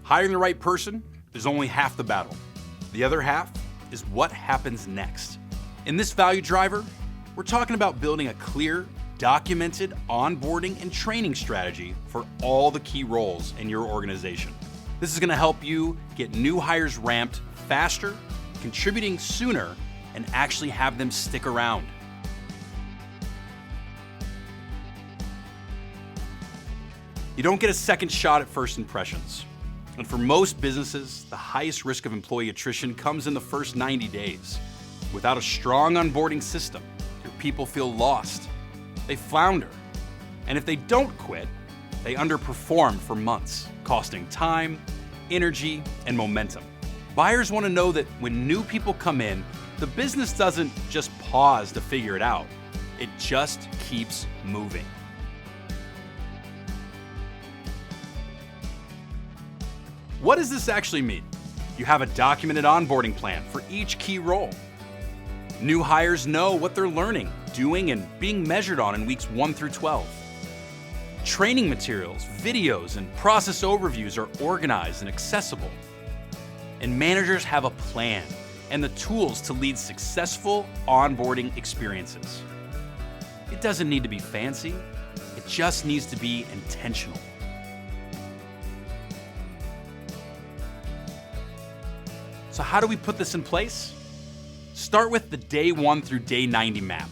Hiring the right person is only half the battle. The other half is what happens next. In this value driver, we're talking about building a clear, documented onboarding and training strategy for all the key roles in your organization. This is going to help you get new hires ramped faster, contributing sooner, and actually have them stick around. You don't get a second shot at first impressions. And for most businesses, the highest risk of employee attrition comes in the first 90 days. Without a strong onboarding system, your people feel lost. They flounder. And if they don't quit, they underperform for months, costing time, energy, and momentum. Buyers want to know that when new people come in, the business doesn't just pause to figure it out. It just keeps moving. What does this actually mean? You have a documented onboarding plan for each key role. New hires know what they're learning, doing, and being measured on in weeks 1 through 12. Training materials, videos, and process overviews are organized and accessible. And managers have a plan and the tools to lead successful onboarding experiences. It doesn't need to be fancy, it just needs to be intentional. So how do we put this in place? Start with the day 1 through day 90 map.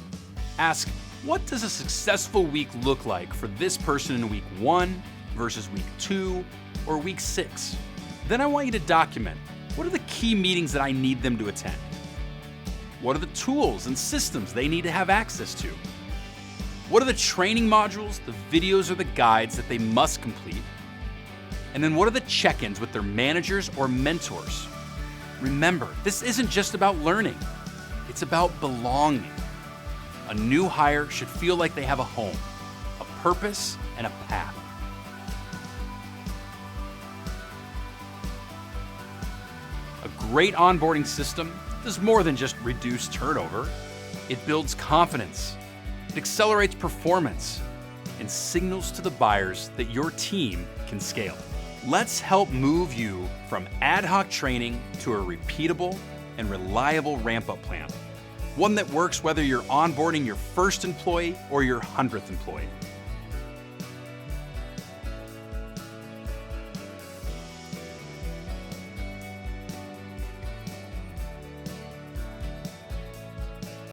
Ask, what does a successful week look like for this person in week 1 versus week 2 or week 6? Then I want you to document, what are the key meetings that I need them to attend? What are the tools and systems they need to have access to? What are the training modules, the videos, or the guides that they must complete? And then what are the check-ins with their managers or mentors? Remember, this isn't just about learning, it's about belonging. A new hire should feel like they have a home, a purpose, and a path. A great onboarding system does more than just reduce turnover. It builds confidence, it accelerates performance, and signals to the buyers that your team can scale. Let's help move you from ad hoc training to a repeatable and reliable ramp-up plan. One that works whether you're onboarding your first employee or your 100th employee.